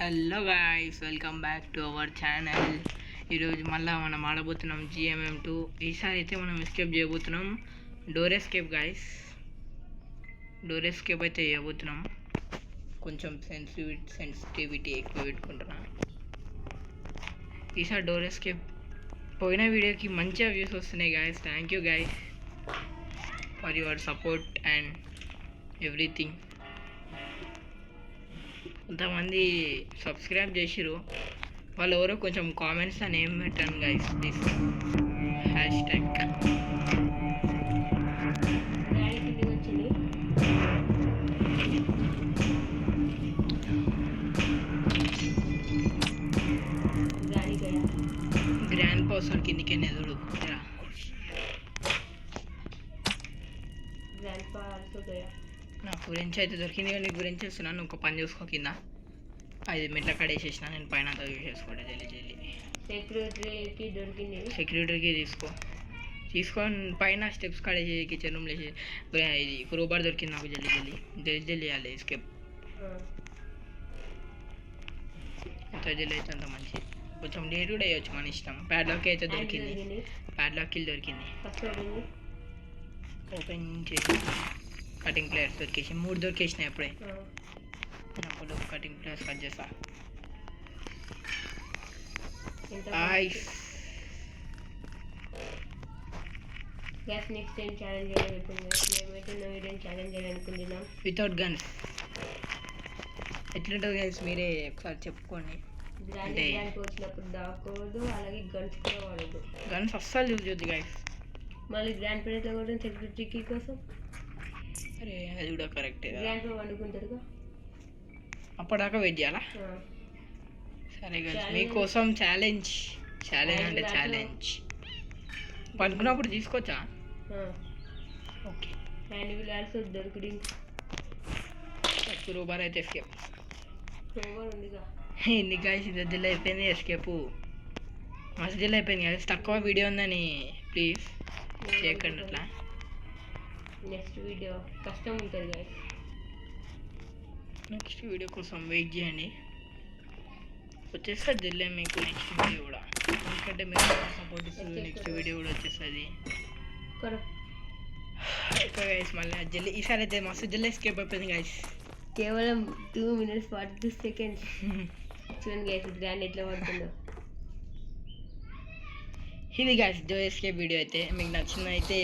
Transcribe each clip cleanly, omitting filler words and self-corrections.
Hello guys, welcome back to our channel. ఈరోజు మళ్ళీ మనం ఆడబోతున్నాం GMM2. ఈసారి అయితే మనం ఎస్కేప్ చేయబోతున్నాం. Door escape guys, door escape అయితే చేయబోతున్నాం. కొంచెం సెన్సిటివిటీ ఎక్కువ పెట్టుకుంటున్నా. ఈసారి డోర్ ఎస్కేప్ పోయిన వీడియోకి మంచిగా వ్యూస్ వస్తున్నాయి guys. Thank you guys for your support and everything. కొంతమంది సబ్స్క్రైబ్ చేసిరు, వాళ్ళు ఎవరో కొంచెం కామెంట్స్లో నేమ్ పెట్టాను guys. Please hashtag grand person కిందికి ఎదుడు నా గురించి అయితే దొరికింది, కానీ నీ గురించి వస్తున్నాను. ఒక పని చూసుకో, కింద 5 మెట్ల కాడ వేసేసిన నేను, పైన అంతా చూసేసుకోండి. జల్లి సెక్యూరిటీకి దొరికింది. సెక్యూరిటీకి తీసుకొని పైన స్టెప్స్ కాడ కిచెన్ రూమ్లో వేసి ఇది క్రోబార్ దొరికింది నాకు. జల్లి వేయాలి ఎస్కేప్. ఎంత జల్లి అయితే అంత మంచిది. కొంచెం లేట్ కూడా వేయచ్చు, మన ఇష్టం. ప్యాడ్లాక్ అయితే దొరికింది, ప్యాడ్లాక్ కిల్ దొరికింది. ఓపెన్ చేసి కటింగ్ ప్లేయర్స్ దొరికేసి 3 దొరికేసినాయి అప్పుడే. అప్పుడు కటింగ్ ప్లేయర్స్ కట్ చేస్తా. వితౌట్ గన్స్ ఎట్లుంటుంది గైస్, మీరే ఒకసారి చెప్పుకోండి. అంటే గన్స్ అస్సలు యూజ్ చేయొద్దు గైస్. మళ్ళీ గ్రాండ్ పేరెంట్లో కూడా సెక్యూరిటీకి కోసం. అరే అది కూడా కరెక్టే. గ్రాండ్ పేరెంట్ వండుకుంటారుగా, అప్పటిదాకా వెయిట్ చేయాలా? సరే గైస్, మీకోసం ఛాలెంజ్ అంటే ఛాలెంజ్. పడుకున్నప్పుడు తీసుకోవచ్చా? ఓకే. దొరికి క్రోబార్ అయితే ఎస్కేప్. ఉందిగా ఎన్ని గాయస్, దిల్ అయిపోయింది ఎస్కేప్. మస్తు దిల్ అయిపోయింది కదా. తక్కువ వీడియో ఉందని ప్లీజ్ చేయకండి అట్లా. నెక్స్ట్ వీడియో కష్టం ఉంటుంది గాయస్. నెక్స్ట్ వీడియో కోసం వెయిట్ చేయండి, వచ్చేస్తుంది దిల్లే మీకు నెక్స్ట్ వీడియో కూడా. ఎందుకంటే మీరు సపోర్ట్ ఇస్తుంది, నెక్స్ట్ వీడియో కూడా వచ్చేస్తుంది. ఓకే గైస్, మళ్ళీ జల్లి ఈసారి అయితే మస్తు జల్లి ఎస్కేప్ అయిపోయింది గైస్. కేవలం 2 minutes 42 seconds. చూడండి గైస్, గ్రాండ్ ఎట్లా పడుతుందో. ఇది గైస్ జో ఎస్కేప్ వీడియో. అయితే మీకు నచ్చింది అయితే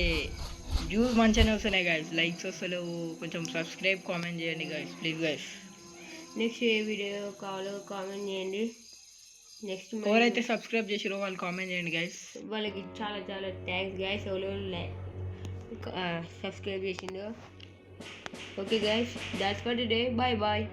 వ్యూస్ మంచిగానే వస్తున్నాయి గైస్, లైక్స్ వస్తలేవు. కొంచెం సబ్స్క్రైబ్, కామెంట్ చేయండి గైస్, ప్లీజ్ గైస్. నెక్స్ట్ ఏ వీడియో కావాలో కామెంట్ చేయండి. నెక్స్ట్ ఎవరైతే సబ్స్క్రైబ్ చేసిరో వాళ్ళు కామెంట్ చేయండి గైస్. వాళ్ళకి చాలా చాలా థ్యాంక్స్ గైస్, ఎవరో సబ్స్క్రైబ్ చేసిండు. Okay guys, that's for today. Bye bye.